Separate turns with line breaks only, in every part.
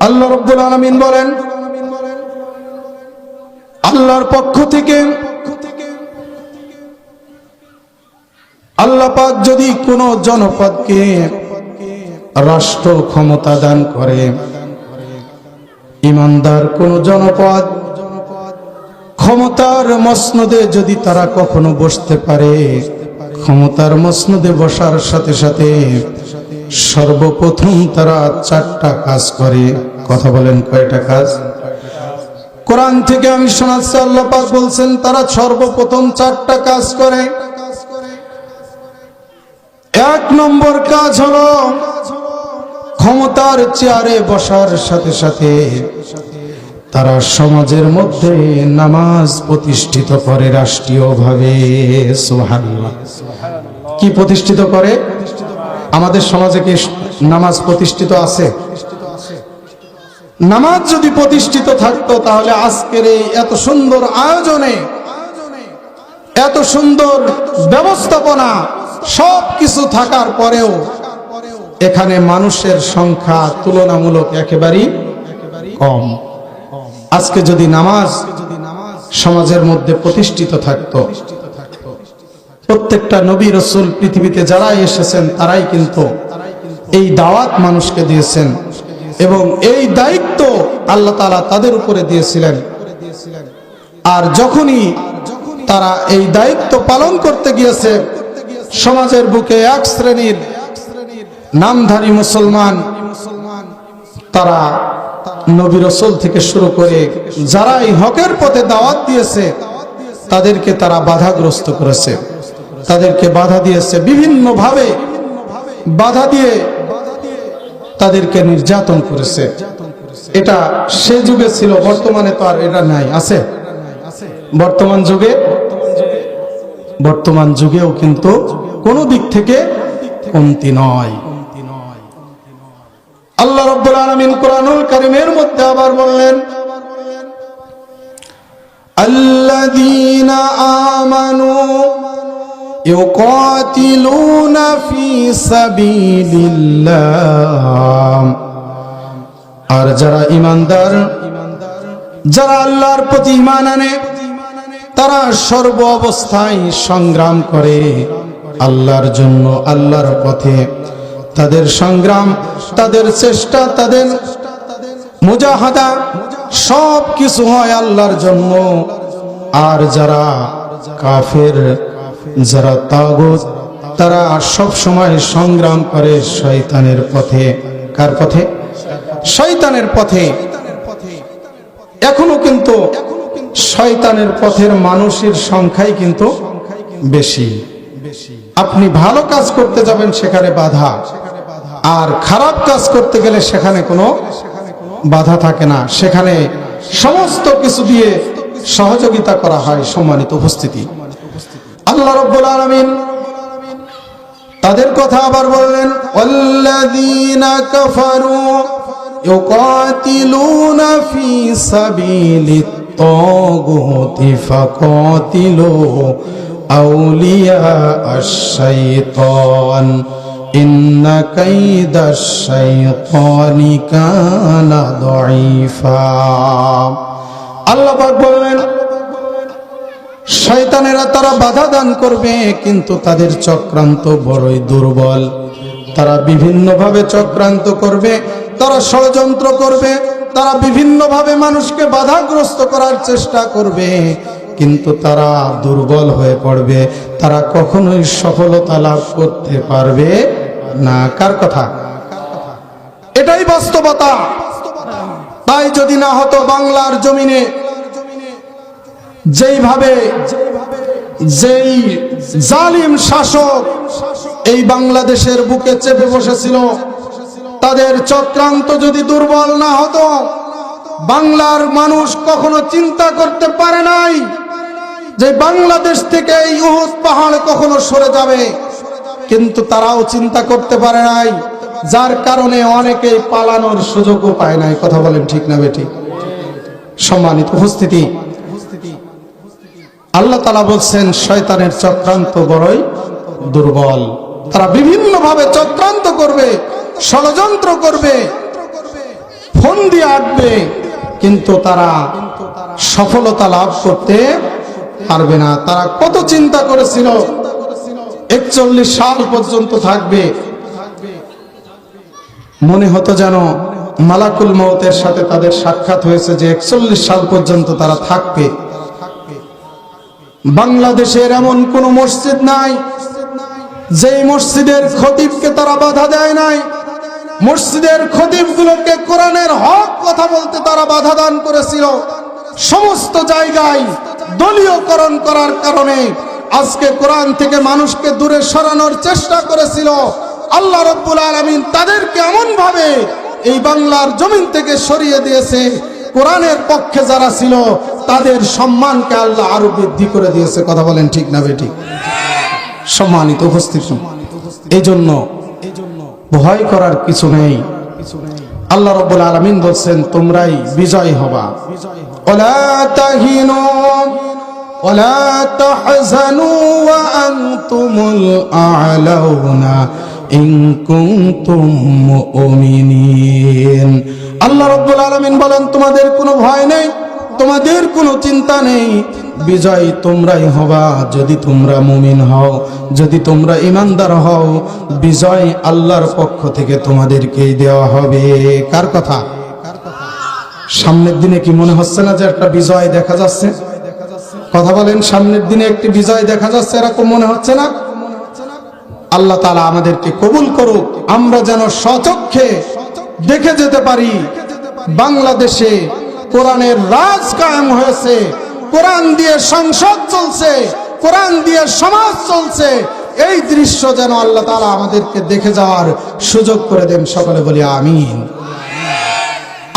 আল্লাহ রাব্বুল আলামিন বলেন, আল্লাহর পক্ষ থেকে আল্লাহ পাক যদি কোন জনপদকে রাষ্ট্র ক্ষমতা দান করে, ঈমানদার কোন জনপদ ক্ষমতার মসনদে যদি তারা কখনো বসতে পারে, ক্ষমতার মসনদে বসার সাথে সাথে সর্বপ্রথম তারা 4টা কাজ করে। কথা বলেন, কয়টা কাজ? কোরআন থেকে আমি শোনাচ্ছি, আল্লাহ পাক বলছেন তারা সর্বপ্রথম 4টা কাজ করে। 1 নম্বর কাজ হলো ক্ষমতার চেয়ারে বসার সাথে সাথে তারা সমাজের মধ্যে নামাজ প্রতিষ্ঠিত করে রাষ্ট্রীয়ভাবে। সুবহানাল্লাহ। কি প্রতিষ্ঠিত করে? আমাদের সমাজে কি নামাজ প্রতিষ্ঠিত আছে? নামাজ যদি প্রতিষ্ঠিত থাকতো তাহলে আজকের এই এত সুন্দর আয়োজনে, এত সুন্দর ব্যবস্থাপনা সবকিছু থাকার পরেও এখানে মানুষের সংখ্যা তুলনামূলক একেবারেই কম। আজকে যদি নামাজ সমাজের মধ্যে প্রতিষ্ঠিত থাকতো, প্রত্যেকটা নবী রাসূল পৃথিবীতে যারা এসেছেন তারাই কিন্তু এই দাওয়াত মানুষকে দিয়েছেন এবং এই দায়িত্ব আল্লাহ তাআলা তাদের উপরে দিয়েছিলেন। আর যখনই তারা এই দায়িত্ব পালন করতে গিয়েছে, সমাজের বুকে এক শ্রেণীর নামধারী মুসলমান তারা নবী রাসূল থেকে শুরু করে যারা এই হকের পথে দাওয়াত দিয়েছে তাদেরকে তারা বাধাগ্রস্ত করেছে, তাদেরকে বাধা দিয়েছে, বিভিন্ন ভাবে বাধা দিয়ে তাদেরকে নির্যাতন করেছে। এটা সে যুগে ছিল, বর্তমানে তো আর এটা নাই। আছে বর্তমান যুগেও কিন্তু কোন দিক থেকে কমতি নয়। আল্লাহ রাব্বুল আলামিন কোরআনুল কারীমের মধ্যে আবার বললেন, আল্লাযীনা আমানু ইউকাতিলুনা ফি সাবিলিল্লাহ। আর যারা ঈমানদার, যারা আল্লাহর প্রতি ঈমান আনে, তারা সর্ব অবস্থায় সংগ্রাম করে আল্লাহর জন্য, আল্লাহর পথে। তাদের সংগ্রাম, তাদের চেষ্টা, তাদের মুজাহাদা সব কিছু হয় আল্লাহর জন্য। আর যারা কাফের, যারা তাগুত, তারা সব সময় সংগ্রাম করে শয়তানের পথে। কার পথে? শয়তানের পথে। এখনো কিন্তু শয়তানের পথের মানুষের সংখ্যাই কিন্তু বেশি। আপনি ভালো কাজ করতে যাবেন সেখানে বাধা, আর খারাপ কাজ করতে গেলে সেখানে কোনো বাধা থাকে না, সেখানে সমস্ত কিছু দিয়ে সহযোগিতা করা হয়। সম্মানিত উপস্থিতি, আল্লাহ রাব্বুল আলামিন তাদের কথা আবার বললেন, ওয়াল্লাযীনা কাফারু ইউকাতিলুনা ফি সাবিলিত তাগুতি ফাকাতিলু আউলিয়া আশ-শাইতান ইন্না কাইদাশ শাইতানি কানা দাঈফা। আল্লাহ পাক বলেন, শয়তানেরা তারা বাধা দান করবে, কিন্তু তাদের চক্রান্ত বড়ই দুর্বল। তারা বিভিন্নভাবে চক্রান্ত করবে, তারা ষড়যন্ত্র করবে, তারা বিভিন্নভাবে মানুষকে বাধাগ্রস্ত করার চেষ্টা করবে, কিন্তু তারা দুর্বল হয়ে পড়বে, তারা কখনোই সফলতা লাভ করতে পারবে না। কার কথা? এটাই বাস্তবতা। তাই যদি না হতো বাংলার জমিনে যেইভাবে যেই জালিম শাসক এই বাংলাদেশের বুকে চেপে বসেছিল, তাদের চক্রান্ত যদি দুর্বল না হতো, বাংলার মানুষ কখনো চিন্তা করতে পারে নাই যে বাংলাদেশ থেকে এই উহুদ পাহাড় কখনো সরে যাবে, কিন্তু তারাও চিন্তা করতে পারে নাই, যার কারণে অনেকেই পালানোর সুযোগও পায় নাই। কথা বলেন ঠিক না বেঠিক? সম্মানিত উপস্থিতি, আল্লাহ তাআলা বলছেন শয়তানের চক্রান্ত বড়ই দুর্বল। তারা বিভিন্নভাবে চক্রান্ত করবে, ষড়যন্ত্র করবে, ফন্দি আঁটবে, কিন্তু তারা সফলতা লাভ করতে পারবে না। তারা কত চিন্তা করেছিল 41 সাল পর্যন্ত থাকবে, মনে হতো যেন মালাকুল মউতের সাথে তাদের সাক্ষাৎ হয়েছে যে 41 সাল পর্যন্ত তারা থাকবে। বাংলাদেশের এমন কোন মসজিদ নাই যেই মসজিদের খতিবকে তারা বাধা দেয় নাই। মসজিদের খতিবগুলোকে কোরআনের হক কথা বলতে তারা বাধা দান করেছিল। সমস্ত জায়গায় দলীয়করণ করার কারণে আজকে কোরআন থেকে মানুষকে দূরে সরানোর চেষ্টা করেছিল। আল্লাহ রাব্বুল আলামিন তাদেরকে এমন ভাবে এই বাংলার জমিন থেকে সরিয়ে দিয়েছে, কোরআনের পক্ষে যারা ছিল তাদের সম্মানকে আল্লাহ আরো বৃদ্ধি করে দিয়েছে। কথা বলেন ঠিক না বেঠিক? সম্মানিত উপস্থিতি, এই জন্য ভয় করার কিছু নেই। আল্লাহ রাব্বুল আলামিন বলছেন তোমরাই বিজয় হবা। ওয়ালা তাহিনু ওয়ালা তাহজানু ওয়া আনতুমুল আ'লাউনা ইন কুনতুম মুমিনিন। আল্লাহ রাব্বুল আলামিন বলেন তোমাদের কোনো ভয় নেই, তোমাদের কোনো চিন্তা নেই, বিজয় তোমরাই হবা যদি তোমরা মুমিন হও, যদি তোমরা ঈমানদার হও। বিজয় আল্লাহর পক্ষ থেকে তোমাদেরকেই দেওয়া হবে। কার কথা? সামনের দিনে কি মনে হচ্ছে না যে একটা বিজয় দেখা যাচ্ছে? কথা বলেন, সামনের দিনে একটি বিজয় দেখা যাচ্ছে, এরকম মনে হচ্ছে না? আল্লাহ তাআলা আমাদেরকে কবুল করুক, আমরা যেন স্বচক্ষে দেখে যেতে পারি বাংলাদেশে কোরআনের রাজ কায়েম হয়েছে, কোরআন দিয়ে সংসদ চলছে, কোরআন দিয়ে সমাজ চলছে। এই দৃশ্য যেন আল্লাহ তাআলা আমাদেরকে দেখে যাওয়ার সুযোগ করে দেন। সকলে বলি আমিন।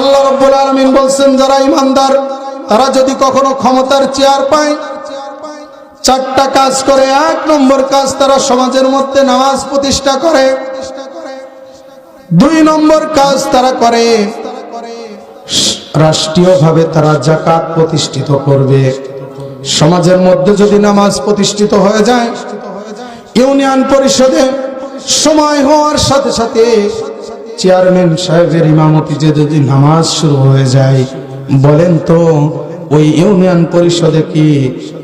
আল্লাহ রাব্বুল আলামিন বলছেন যারা ঈমানদার তারা যদি কখনো ক্ষমতার চেয়ার পায়, 4টা কাজ করে। 1 নম্বর কাজ, তারা সমাজের মধ্যে নামাজ প্রতিষ্ঠা করে। 2 নম্বর কাজ তারা করে, রাষ্ট্রীয়ভাবে তারা যাকাত প্রতিষ্ঠিত করবে। সমাজের মধ্যে যদি নামাজ প্রতিষ্ঠিত হয়ে যায়, ইউনিয়ন পরিষদে সময় হওয়ার সাথে সাথে চেয়ারম্যান সাহেবের ইমামতিতে যদি নামাজ শুরু হয়ে যায়, বলেন তো ওই ইউনিয়ন পরিষদে কি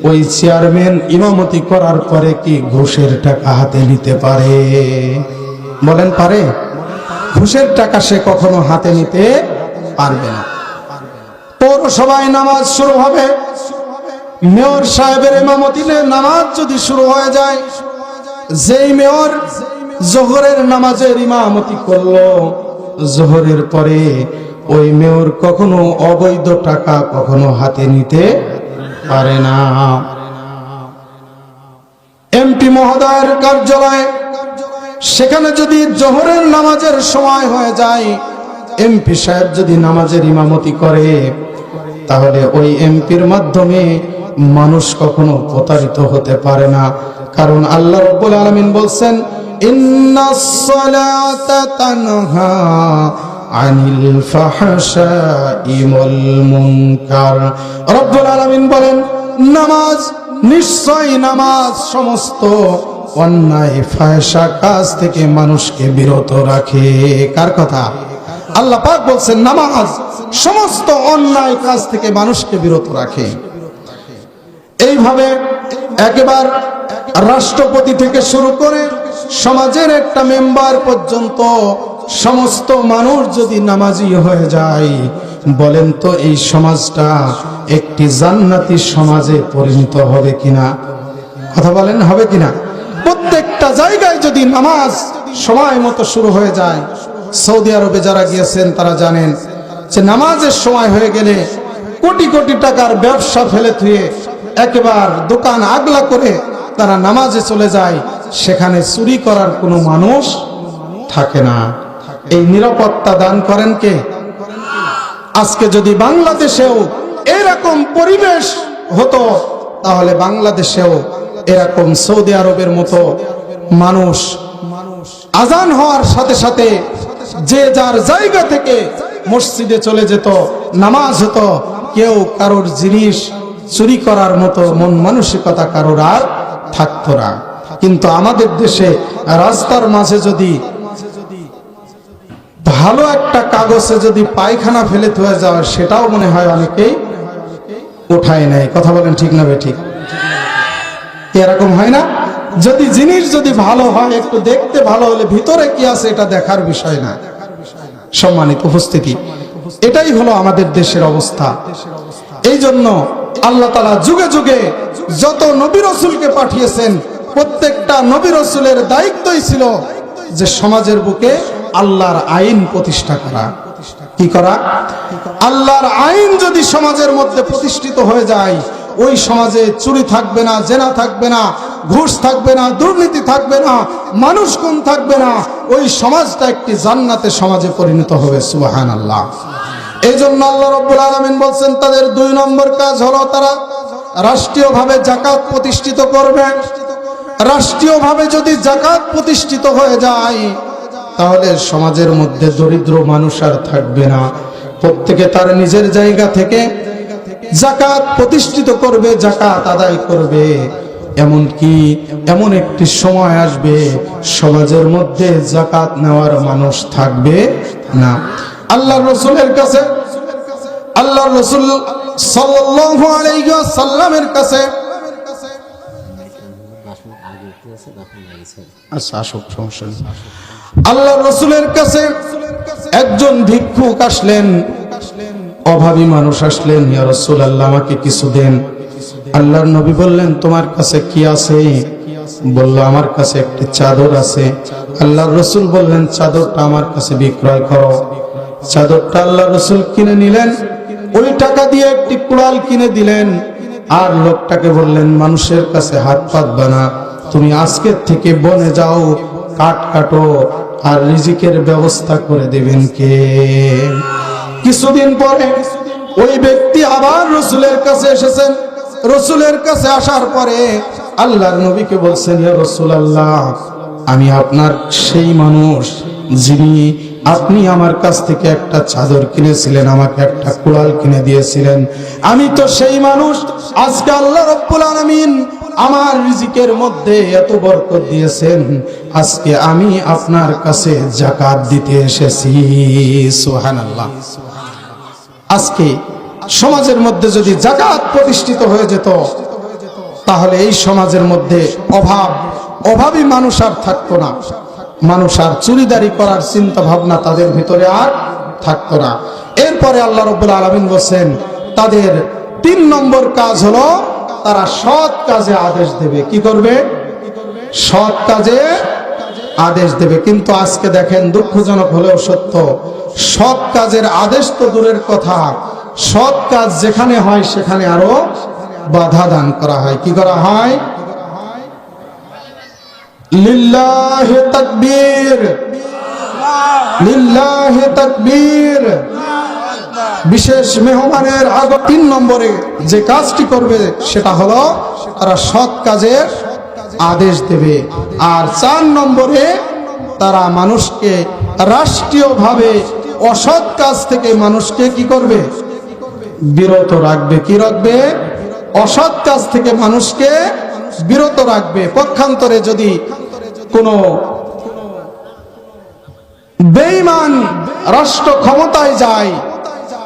ওই চেয়ারম্যান ইমামতি করার পরে কি ঘুষের টাকা হাতে নিতে পারে? বলেন পারে? ঘুষের টাকা সে কখনো হাতে নিতে পারবে না। পৌরসভায় নামাজ শুরু হবে, মেয়র সাহেবের ইমামতিতে নামাজ যদি শুরু হয়ে যায়, যেই মেয়র জোহরের নামাজের ইমামতি করলো, জোহরের পরে ওই মেয়র কখনো অবৈধ টাকা কখনো হাতে নিতে পারে না। এমপি মহোদয়ের কার্যালয়ে সেখানে যদি জোহরের নামাজের সময় হয়ে যায়, এমপি সাহেব যদি নামাজের ইমামতি করে, তাহলে ওই এমপির মাধ্যমে মানুষ কখনো প্রতারিত হতে পারে না। কারণ আল্লাহ রাব্বুল আলামিন বলছেন ইন্নাস সালাতা তানহা আনিল ফাহশাই ওয়াল মুনকার। রব্বুল আলামিন বলেন নামাজ, নিশ্চয় নামাজ সমস্ত অন্যায় ফাহশা কাজ থেকে মানুষকে বিরত রাখে। কার কথা? আল্লাহ পাক বলছেন নামাজ সমস্ত অন্যায় কাজ থেকে মানুষকে বিরত রাখে। এইভাবে একেবারে রাষ্ট্রপতি থেকে শুরু করে সমাজের একটা মেম্বার পর্যন্ত সমস্ত মানুষ যদি নামাজি হয়ে যায়, বলেন তো এই সমাজটা একটি জান্নাতি সমাজে পরিণত হবে কিনা? কথা বলেন, হবে কিনা? প্রত্যেকটা জায়গায় যদি নামাজ সময় মতো শুরু হয়ে যায়, সৌদি আরবে যারা গিয়েছেন তারা জানেন যে নামাজের সময় হয়ে গেলে কোটি কোটি টাকার ব্যবসা ফেলে থুয়ে একেবারে দোকান আগলা করে তারা নামাজে চলে যায়, সেখানে চুরি করার কোনো মানুষ থাকে না। এই নিরাপত্তা দান করেন কে? আজকে যদি বাংলাদেশেও এরকম পরিবেশ হতো, তাহলে বাংলাদেশেও এরকম সৌদি আরবের মতো মানুষ আজান হওয়ার সাথে সাথে যে যার জায়গা থেকে মসজিদে চলে যেত, নামাজ হতো, কেউ কারোর জিনিস চুরি করার মতো মন মানসিকতা কারোর আর থাকতো না। কিন্তু আমাদের দেশে রাস্তার মাঝে যদি ভালো একটা কাগজে যদি পায়খানা ফেলে থয়ে যাওয়া, সেটাও মনে হয় অনেকেই উঠায় নেয়। কথা বলেন ঠিক না বেঠিক? এরকম হয় না? যদি জিনিস যদি ভালো হয়, একটু দেখতে ভালো হলে ভিতরে কি আছে এটা দেখার বিষয় না। সম্মানিত উপস্থিতি, এটাই হলো আমাদের দেশের অবস্থা। এই জন্য আল্লাহ তাআলা যুগে যুগে যত নবী রাসূলকে পাঠিয়েছেন, প্রত্যেকটা নবী রাসূলের দায়িত্বই ছিল যে সমাজের বুকে আল্লাহর আইন প্রতিষ্ঠা করা। কি করা? আল্লাহর আইন যদি সমাজের মধ্যে প্রতিষ্ঠিত হয়ে যায়, ওই সমাজে চুরি থাকবে না, জেনা থাকবে না, ঘুষ থাকবে না, দুর্নীতি থাকবে না, মানুষ খুন থাকবে না। ওই সমাজটা একটি জান্নাতের সমাজে পরিণত হবে। সুবহানাল্লাহ। এই জন্য আল্লাহ রাব্বুল আলামিন বলছেন, তাদের 2 নম্বর কাজ হলো তারা রাষ্ট্রীয়ভাবে যাকাত প্রতিষ্ঠিত করবে। রাষ্ট্রীয়ভাবে যদি যাকাত প্রতিষ্ঠিত হয়ে যায়, তাহলে সমাজের মধ্যে দরিদ্র মানুষ আর থাকবে না। প্রত্যেকে তার নিজের জায়গা থেকে যাকাত প্রতিষ্ঠিত করবে, যাকাত আদায় করবে। এমনকি এমন একটি সময় আসবে সমাজের মধ্যে যাকাত নেওয়ার মানুষ থাকবে না। আল্লাহর রাসূলের কাছে, আল্লাহর রাসূল সাল্লাল্লাহু আলাইহি ওয়াসাল্লামের কাছে, আচ্ছা আসুক, সমস্যা নেই। আল্লাহর রাসূলের কাছে একজন ভিক্ষুক আসলেন, অভাবী মানুষ আসলেন। ইয়া রাসূলুল্লাহ, আমাকে কিছু দেন। আল্লাহর নবী বললেন, তোমার কাছে কি আছে? বলল, আমার কাছে একটি চাদর আছে। আল্লাহর রাসূল বললেন, চাদরটা আমার কাছে বিক্রয় করো। চাদরটা আল্লাহর রাসূল কিনে নিলেন, ওই টাকা দিয়ে একটি কুড়াল কিনে দিলেন। আর লোকটাকে বললেন, মানুষের কাছে হাত পাতবা না, তুমি আজকের থেকে বনে যাও, কাঠ কাটো, আর রিজিকের ব্যবস্থা করে দেবেন কে? কিছুদিন পরে ওই ব্যক্তি আবার রাসূলের কাছে এসেছেন। রাসূলের কাছে আসার পরে আল্লাহর নবীকে বলছেন, ইয়া রাসূলুল্লাহ, আমি আপনার সেই মানুষ যিনি আপনি আমার কাছ থেকে একটা চাদর কিনেছিলেন, আমাকে একটা কুড়াল কিনে দিয়েছিলেন। আমি তো সেই মানুষ। আজকে আল্লাহ রাব্বুল আলামিন আমার রিজিকের মধ্যে এত বরকত দিয়েছেন, আজকে আমি আপনার কাছে যাকাত দিতে এসেছি। সুবহানাল্লাহ। আজকে সমাজের মধ্যে যদি যাকাত প্রতিষ্ঠিত হয়ে যেত, তাহলে এই সমাজের মধ্যে অভাবী মানুষ আর থাকতো না। মানুষ আর চুরিদারি করার চিন্তা ভাবনা তাদের ভিতরে আর থাকতো না। এরপরে আল্লাহ রাব্বুল আলামিন বলেন, তাদের 3 নম্বর কাজ হলো তারা সৎ কাজে আদেশ দেবে। কি করবে? সৎ কাজে আদেশ দেবে। কিন্তু আজকে দেখেন, দুঃখজনক হলেও সত্য, সৎ কাজের আদেশ তো দূরের কথা, সৎ কাজ যেখানে হয় সেখানে আরো বাধা দান করা হয়। কি করা হয়? লিল্লাহি তাকবীর, লিল্লাহি তাকবীর। বিশেষ মেহমানের আগে 3 নম্বরে যে কাজটি করবে সেটা হলো তারা সৎ কাজের আদেশ দেবে। আর 4 নম্বরে তারা মানুষকে রাষ্ট্রীয়ভাবে অসৎ কাজ থেকে মানুষকে কি করবে? বিরত রাখবে। কি রাখবে? অসৎ কাজ থেকে মানুষকে বিরত রাখবে। পক্ষান্তরে যদি কোনো বেঈমান রাষ্ট্র ক্ষমতায় যায়,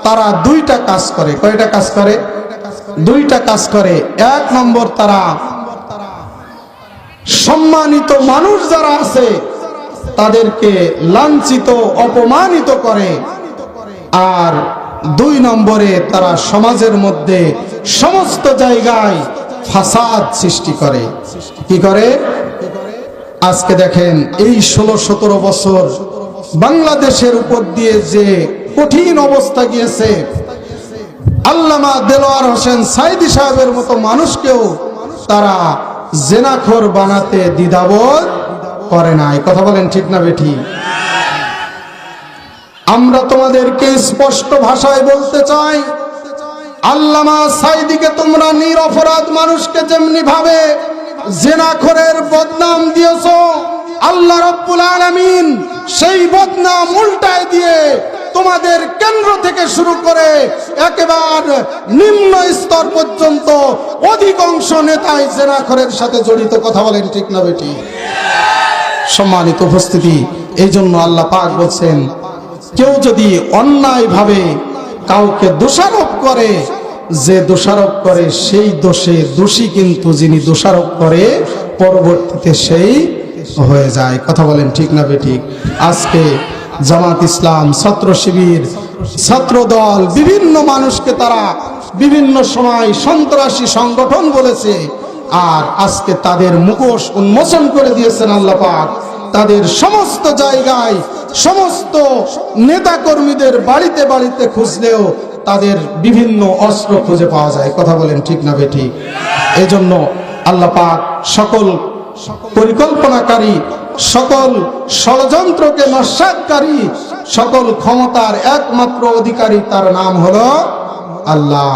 তারা 2টা কাজ করে। কয়টা কাজ করে? 2টা কাজ করে। 1 নম্বর, তারা সম্মানিত মানুষ যারা আছে তাদেরকে লাঞ্ছিত, অপমানিত করে। আর 2 নম্বরে তারা সমাজের মধ্যে সমস্ত জায়গায় ফাসাদ সৃষ্টি করে। কি করে? আজকে দেখেন, এই 16-17 বছর বাংলাদেশের উপর দিয়ে যে কঠিন অবস্থা গিয়েছে, আল্লামা দেলোয়ার হোসেন সাইদি সাহেবের মতো মানুষকেও তারা জেনাখোর বানাতে দ্বিধাবোধ করে নাই। কথা বলেন ঠিক না বেঠিক? আমরা তোমাদেরকে স্পষ্ট ভাষায় বলতে চাই, আল্লামা সাইদিকে তোমরা নিরপরাধ মানুষকে যেমনি ভাবে জেনাখোরের বদনাম দিয়েছো, আল্লাহ রাব্বুল আলামিন সেই বদনাম উল্টায় দিয়ে তোমাদের কেন্দ্র থেকে শুরু করে একেবারে নিম্ন স্তর পর্যন্ত অধিকাংশ নেতাই জেনাখোরের সাথে জড়িত। কথা বলেন ঠিক না বেঠিক? সম্মানিত উপস্থিতি, এই জন্য আল্লাহ পাক বলছেন, কেউ যদি অন্যায়ভাবে কাউকে দোষারোপ করে, যে দোষারোপ করে সেই দোষে দোষী কিন্তু যিনি দোষারোপ করে পরবর্তীতে সেই হয়ে যায়। কথা বলেন ঠিক না বেঠিক? আজকে জামাত ইসলাম, ছাত্র শিবির, ছাত্র দল, বিভিন্ন মানুষকে তারা বিভিন্ন সময় সন্ত্রাসী সংগঠন বলেছে, আর আজকে তাদের মুখোশ উন্মোচন করে দিয়েছেন আল্লাহ পাক। তাদের সমস্ত জায়গায় সমস্ত নেতা কর্মীদের বাড়িতে বাড়িতে খুঁজলেও তাদের বিভিন্ন অস্ত্র খুঁজে পাওয়া যায়। কথা বলেন ঠিক না বেঠিক? এজন্য আল্লাহ পাক সকল পরিকল্পনাকারী, সকল ষড়যন্ত্রকে নস্যাৎকারী, সকল ক্ষমতার একমাত্র অধিকারী, তার নাম হলো আল্লাহ।